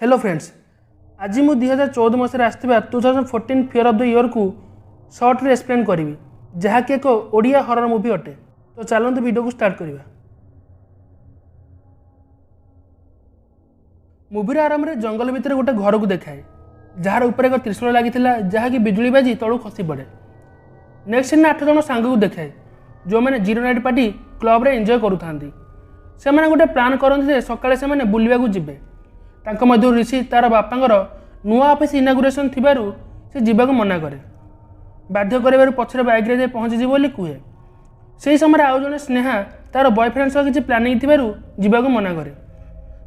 Hello friends, आज मु 2014 मसीह आसवा 2014 fear of the year को शॉर्ट रे एक्सप्लेन करी जहाँकि एक ओडिया हॉरर मूवी अटे। तो चलते वीडियो को स्टार्ट करवा। मूवीर आरंभ में जंगल भितर गोटे घर को देखाए जार उपर एक त्रिशूल लगी जहाँकि बिजुली बाजी तलू खसी पड़े। नेक्स्ट सीन 8 जन सांग को देखाए जो मैंने जीरो नाइट पार्टी क्लब रे एंजॉय करूँ। से गोटे प्लान करते सकाଳେ से बुलवा ଯିବେ। तांको मध्य ऋषि तार बापांगर नुआ ऑफिस इनागुरेशन थिबारु से जीवा को मना करे। बाध्य कर पछरे बाइक रे पहुँची बोली कहे। से समय आउ जने स्नेहा तार बॉयफ्रेंड सह किसी प्लानिंग थिबारु जीवा को मना करे।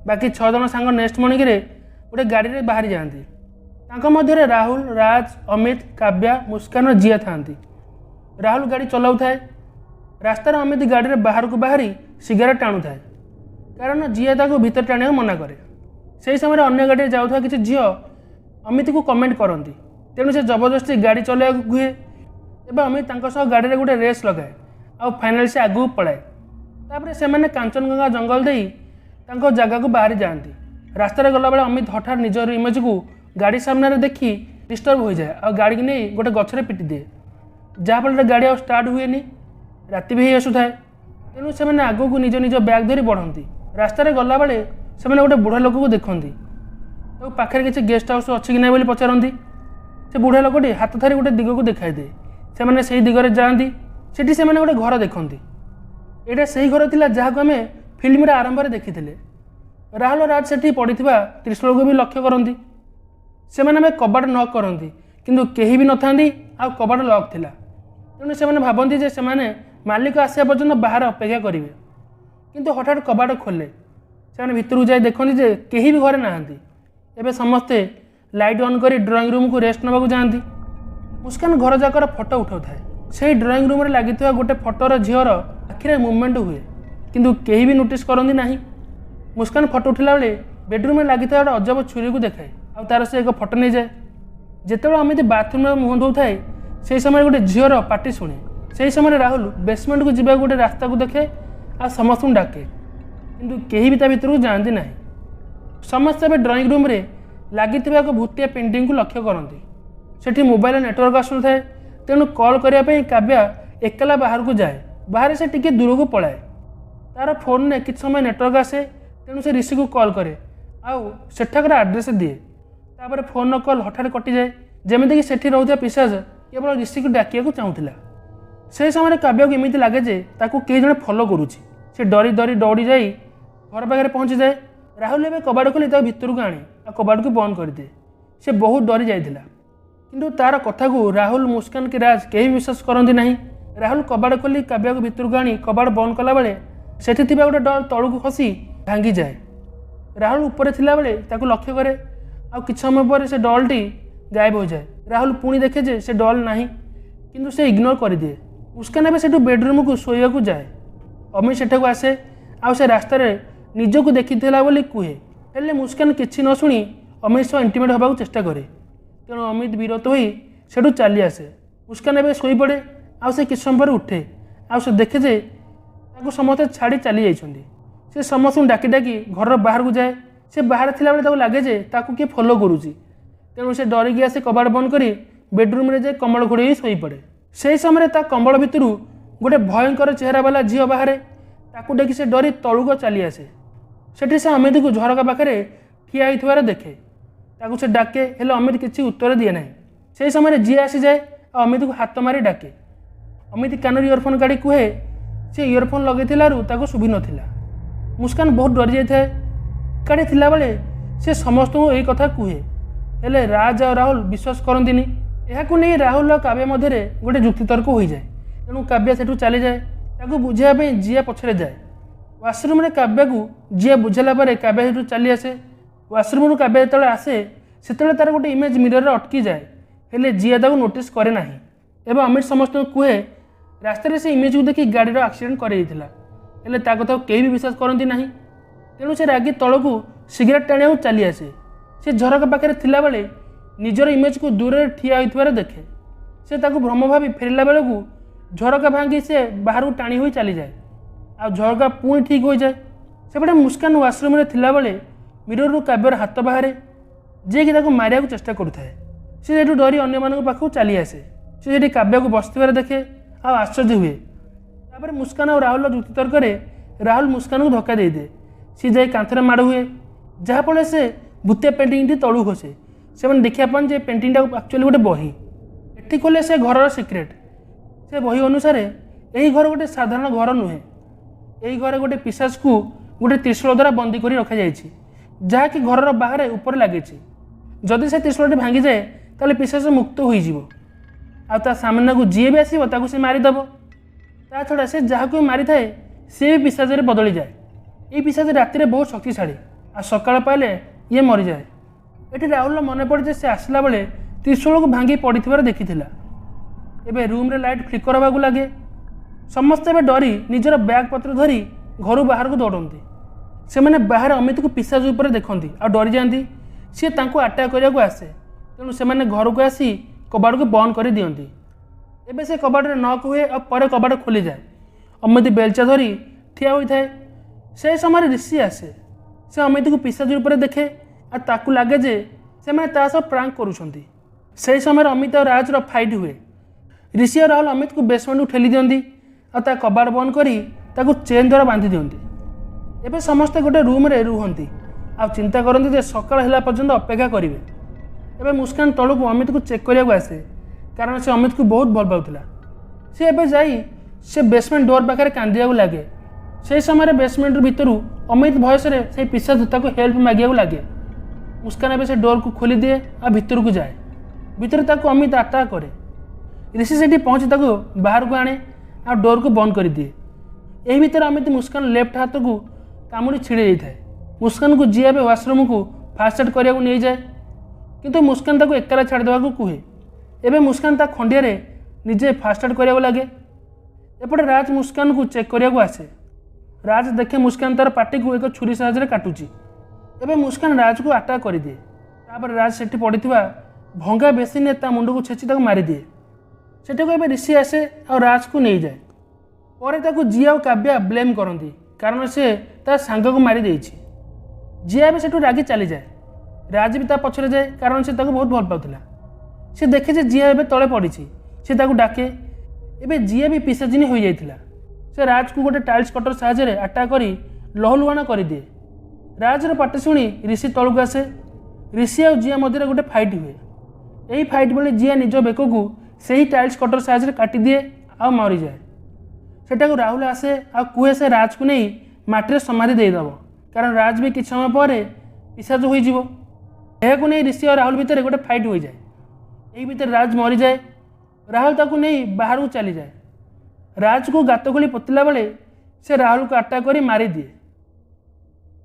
बाकी 6 जन सांग नेक्स्ट मॉर्निंग रे गोटे गाड़ी रे बाहरी जाती। तांको मध्य राहुल, राज, अमित, काव्या, मुस्कान और जिया थांती। राहुल गाड़ी चलाऊ थाए। रास्तार अमित गाड़ी रे बाहर को बाहरी सिगारेट टाणु थाए कारण जिया ताको भीतर टाणिया मना करे। से समय अन्य गाड़ी जाऊा किसी झील अमित को कमेंट करती तेणु से जबरदस्ती गाड़ी चलवा कहे। अमित गाड़ी में गोटे रेस लगाए आ फाइनाल से आगू पलाए। तापर से कांचनगंगा जंगल दे जगह को बाहरी जाती। रास्तार गला बेले अमित हठात निजर इमेज को गाड़ी सामने देखी डिस्टर्ब हो जाए और गाड़ी की नहीं गोटे गछरे पिटी दिए जहाँफल गाड़ी आ स्टार्ट हुए। राति भी आसुए तेणु से आगू को निज निज बैग धरी बढ़ती। रास्तार गला बेले से गोटे बुढ़ा लोक को देखती तो पाखे किसी गेस्ट हाउस अच्छी कि नहीं पचारती। से बुढ़ा लोकटी हाथ थारी गोटे दिग को देखाई दे। से दिगरे जाती सेठी से गोटे घर देखती। यहाँ से घर था जहाँ को आम फिल्म आरंभ में देखी। राहुल राज से पड़ी त्रिशूल को भी लक्ष्य करती। से कबाट नक करती किंतु केही भी न थांती आ कबाट लक थिला। तेणु से भावती जे से मालिक आसा पर्यंत बाहर अपेक्षा करेंगे किंतु हठात कबाट खोले। से भितर जाए देखते जे कहीं भी घरे नहांती। एबे समस्ते लाइट ऑन करी ड्राइंग रूम को रेस्ट नवा जाती। मुस्कान घर जाकर फोटो उठाऊ थाए। से ड्राइंग रूम में लगी गोटे फोटोर झीर आखिरे मुवमेंट हुए किंतु कहीं भी नोटिस करती नहीं। मुस्कान फोटो उठला बेले बेडरूम में लगी गोटे अजब छुरी को देखाए आ तार से एक फोटो नहीं जाए। जिते अमित बाथरूम में मुह धो थाए से समय गोटे झीर पार्टी शुणे। से समय राहुल बेसमेंट को जीवा गोटे रास्ता को देखे आ समस्त डाके किंतु केही भी भीतर को जाती ना। समस्ते ड्राइंग रूम रे लगी एक भूतिया पेंटिंग को लक्ष्य करती। सेठी मोबाइल नेटवर्क आसु थाए तेणु कॉल करने काव्या एकला बाहर को जाए। बाहर से टिके दूर को पलाए। तार फोन में किछ समय नेटवर्क आसे तेणु से ऋषि को कॉल करे आउ सेठाकर आड्रेस दिए। तापर फोन कॉल हठात कटि जाए जमीक सेठी रोकता पिशाच केवल ऋषि को डाकिया चाहूला। से समय काव्या को एमती लगे जे ताकू कई जने फॉलो करुच्ची। से डरी डरी दौड़ी जाई घर पाखे पहुँची जाए। राहुल एवं कबाट खोली भीतर को आने और कबाट को बंद कर दिए। से बहुत डरी जाइथिला किंतु तार कथा को राहुल, मुस्कान के राज कहीं विश्वास करती नहीं। राहुल कबाट खोली काव्या को भीतर को आनी कबाट बंद कला बेले सेठी थिबा गोटे डल तलू को खसी भांगी जाए। राहुल ऊपर थिला बेले ताकू लक्ष्य करे आ किछ समय पर से डलटी गायब हो जाए। राहुल पुणी देखे जे से डल नहीं किंतु से इग्नोर कर दिए। मुस्कान एवं सेठू बेडरूम को शोया को जाए। अमित सेठा को आसे आ से रास्तार निज को देखी बोली कहे। हेले मुस्कान किसी न शुणी अमित सह इंटिमेट होगा चेष्टा करे तेणु अमित विरत हो सेठू चली आसे। मुस्कान एवं शोई पड़े आ से किछ समय पर उठे आ से देखे जे समस्ते छाड़ी चली जाइछन्ति। से समस्त डाकी डाकी घर बाहर को जाए। से बाहर थिला बेले लगे जे ताकू किए फॉलो करुच्ची तेणु से डरिकी आसे कबाट बंद करी बेडरूम रे जाए कम्बल घोड़े शोई पड़े। से समय ता कम्बल भितर गोटे भयंकर चेहरा वाला झील बाहर ताकू देखी से डरी तलुक चली आसे। सेठी से अमित को झरका पाखे ठिया होइथिबार देखे ताकू से डाके हेले अमित किसी उत्तर दिए ना। से समय जी आसी जाए और अमित को हाथ मारी डाके। अमित कान इयरफोन काढ़ी कहे से इयरफोन लगे शुभी नाला। मुस्कान बहुत डरी जाए काढ़ी थिला बेले से समस्त को यही कथा कहे हेले राज और राहुल विश्वास करती। यह नहीं राहुल और काव्या मध्य गोटे जुक्तितर्क हो जाए तेणु काव्या सेठू चली जाए ताकू बुझाई जिया पछरे जाए। वाशरूम रे काव्या को जिया बुझेला काव्या सेठू चली आसे। वाशरूम रू काव्या जो आसे से तार गोटे इमेज मिरर अटकी जाए हेले जिया ताकू नोटिस करे ना। एवं अमित समस्त कहे रास्तार से इमेज को देखी गाड़ीर एक्सीडेंट कर कथा कहीं भी विश्वास करती ना। तेणु से रागी तल को सिगरेट टाणिया चली आसे। से झरका पाखे थिला बेले निजर इमेज को दूर ठिया होइथिबार देखे। से ताकू भ्रम भावी फेरला बेले को झरका भांगी से बाहर को टाणी हो चली जाए आ झरका पुणी ठीक हो जाए। सेपटे मुस्कान वाशरूम रे थिला बेले मिरर रू काव्यर हाथ बाहर जी कि मारिया को चेष्टा करुए। सी सेठू डरी अन्य मान पाखु चली आसे। सी सेठी काव्या को बसथिबार देखे आ आश्चर्य हुए। तापर मुस्कान और राहुल जुक्ति तर्क राहुल मुस्कान को धक्का दे दे। सी जाई कांथरे माड़ हुए जहाँफल से भूतिया पेंटिंग टी तलू खसे। से देखा जे पेंटिंग एक्चुअली गोटे बही। एटी खोले से घर सिक्रेट। से बही अनुसार यही घर गोटे साधारण घर नुहे। यही घर गोटे पिशाच को गोटे त्रिशूल द्वारा बंदी कर रखा जाइए जहाँकि घर बाहर ऊपर लगे। जदि से त्रिशूलटी भांगी जाए ताले पिशाच मुक्त हो आ सामना को जी भी आसो से मारिदेव। ता छड़ा से जहाँ को मारी थाए सी भी पिशाच बदली जाए। ये पिशाच राति बहुत शक्तिशाली आ सकाळ पाइले ये मरी जाए। ये राहुल मन पड़े से आसला बेले त्रिशूल को भांगी पड़े देखी। एबे रूम रे लाइट फ्लिकर होगा लगे। समस्ते एबे डरी निजर बैग पत्र धरी घर बाहर को दौड़ती। से मैंने बाहर अमित को पिशाच उपर देखती आ डरी जाती। सी अटैक करने को आसे तेणु से घर को आसी कबाड़ को बंद कर दियंती। एबे से कबाड़ नक हुए और पर कबाड़ खोली जाए। अमित बेलचा धरी ठिया होता है। से समय ऋषि आसे। से अमित को पिशाच उपर देखे और ताकू लगे जे से मैंने ता सब प्रांक करुँच। से समय अमित और राज फाइट हुए। ऋषि और राहुल अमित को बेसमेंट को ठेली दियंती और कबाड़ बंद करी चेन द्वारा बांधि दियंती। एबे समस्ते गोटे रूम रे रुहंती आ चिंता करती जे सकाळ होला पर्यंत अपेक्षा करेंगे। एबे मुस्कान तलू को अमित को चेक करने को आसे कारण से अमित को बहुत भल पाउथिला। से एबे जाई से बेसमेंट डोर पाखे कांदिया लगे। से समय बेसमेंट भितर अमित भयस से पिशाच ताको हेल्प मागिया लगे। मुस्कान एबे से डोर को खोली दिए आ भितर को जाए। भितर ताको अमित अटैक करे। ऋषि सेठी पहुँची ताको बाहर को आने आ डोर को बंद कर दिए। यही भितर अमित मुस्कान लेफ्ट हाथ को कामुड़ी छिड़ी जाए। मुस्कान को जी एबे वाशरूम को फास्ट एड करने नहीं जाए किंतु मुस्कान ताको एकला छाड़देवा को कहे। एबे मुस्कान ता खंडिया रे निजे फास्ट एड करने लगे। एपटे राज मुस्कान को चेक करने को आसे। राज देखे मुस्कान तार पार्टी को एक छुरी साहाଯ୍य काटुची। एबे मुस्कान राज को अटैक कर दिए। तापर राज सेठी पड़िथिबा भंगा बेसिन ता मुंड को छेची ताको मारी दिए। सेठी को एबे ऋषि आसे और राज को नहीं जाए। पर ताको जिया और काव्या ब्लेम करती कारण से ता सांग को मारी देइछि। जिया भी सेठू रागी चली जाए। राज भी ता पछरे जाए कारण से ताको बहुत भल पाउथिला। से देखे जे जिया एबे तले पड़ी से ताको डाके। एबे जिया भी पिशाचिनी हो जाइथिला। से राज को गोटे टाइल्स कटर साहाଯ୍य अटैक करी लहलुहाण कर दिए। राजर पाटी शुणी ऋषि तलू आसे। ऋषि और जिया मध्य गोटे फाइट हुए। यही फाइट बेले जिया निज बेक को सही टाइल्स कटर साहाଯ୍य काटी दिए आ मरी जाए। सेटा को राहुल आसे आ कहे से राज को नहीं माटी समाधि देदेव कारण राज भी किछ समय पर पिशाच हो नहीं ऋषि और राहुल भितर गोटे फाइट हो जाए। यही भितर राज मरी जाए। राहुल ताकू नहीं बाहर को चली जाए। राज को गात खोली पोतिला बेले से राहुल को अटैक कर मारी दिए।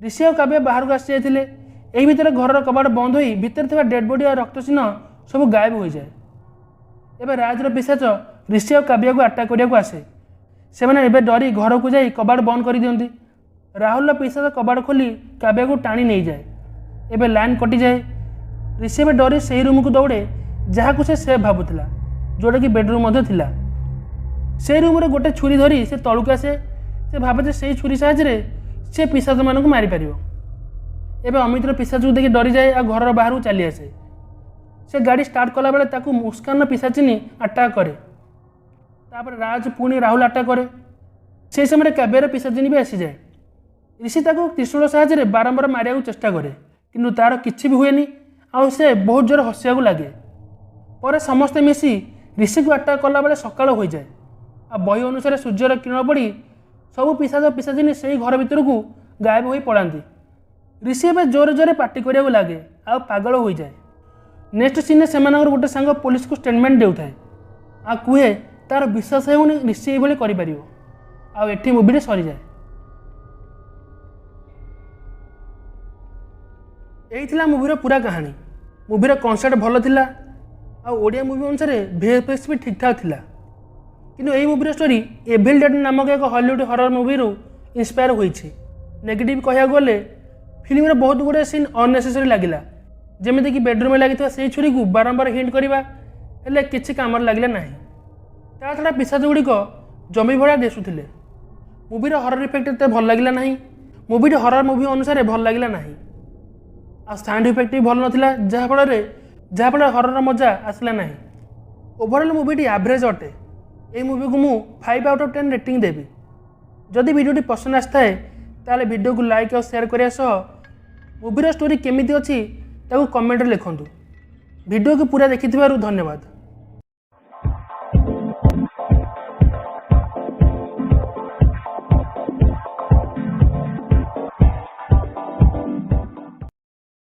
ऋषि और काव्य बाहर को आसी जाते। यही भितर घर कबाड़ बंद हो भितर थिबा डेड बॉडी और रक्त चिन्ह सब गायब हो जाए। एबे राजर पिशाच ऋषि और काव्य को अटैक करने को आसे। से मैंने एबे डरी घर को जाई कबाड़ बंद कर दियंती। राहुल पिशाच कबाड़ खोली काव्य को टाणी नहीं जाए। एबे लाइन कटि जाए। ऋषि एबे डरी से रूम को दौड़े जहाँ को से सेफ भावुला जोटा कि बेडरूम थिला। से रूम रे गोटे छुरी धरी से तलुक आसे। से भावे से छुरी साहाଯ୍य से पिशाच मान को मारी पारिबो। एबे अमितर पिशाच को देखि डरी जाए आ घर बाहर को चली आसे। से गाड़ी स्टार्ट कला बेले ताकू मुस्कान पिशाचिनी अटैक करे। तापर राज पुणी राहुल अटैक करे। से समय काव्यर पिशाचिनी भी आसी जाए। ऋषि ताको त्रिशूल साहाଯ୍य बारंबार मारिया को चेष्टा करे किंतु तार किछि भी हुएनी आ से बहुत जोर हसिया को लगे। पर समस्ते मिसी ऋषि को अटैक कला बेले सकाळ हो जाए। आ बही अनुसार सूर्यर किरण पड़ी सब पिशाच पिशाचिनी से घर भितर को गायब हो पड़ाती। ऋषि एबे जोरे जोरे पार्टी करने लगे आ पागल हो जाए। नेक्स्ट सीन से गोटे सांग पुलिस को स्टेटमेंट देउथाए आ कहे तार विश्वास होनी ऋषि ये करें आठी मुवी सरी जाए। यही थिला मुवीर पूरा कहानी। मुवीर कनसेप्ट भल थिला आ ओडिया मुवी अनुसार VFX भी ठीक ठाक थिला किंतु यही मुवीर स्टोरी एविल डेड नामक एक हॉलीवुड हरर मुवी इंस्पायर होइछि। नेगेटिव कह गले फिल्म रे बहुत गुड़े सीन अननेसेसरी लगिला जेमिति कि बेडरूम में लगी से छुरी को बारंबार हिंट करवा हेले किछि काम लगिला नाही। ता छड़ा पिशाच गुड़िक जमी भड़ा दिशुथिले। मुवीर हरर इफेक्ट एते भल लगिला नाही। मुवीटी हरर मुवी अनुसार भल लगिला नाही। आ साउंड इफेक्ट भी भल नाला जहाँफल हरर मजा आसला ना। ओवरऑल मूवीटी एवरेज अटे। ये मूवी को मु 5 आउट ऑफ 10 रेटिंग देवी। जदि वीडियोटी पसंद आए ताले वीडियो को लाइक और शेयर करने सह मूवीर स्टोरी केमिति अच्छी ताकू कमेंट लिखंतु। वीडियो को पूरा देखि धन्यवाद।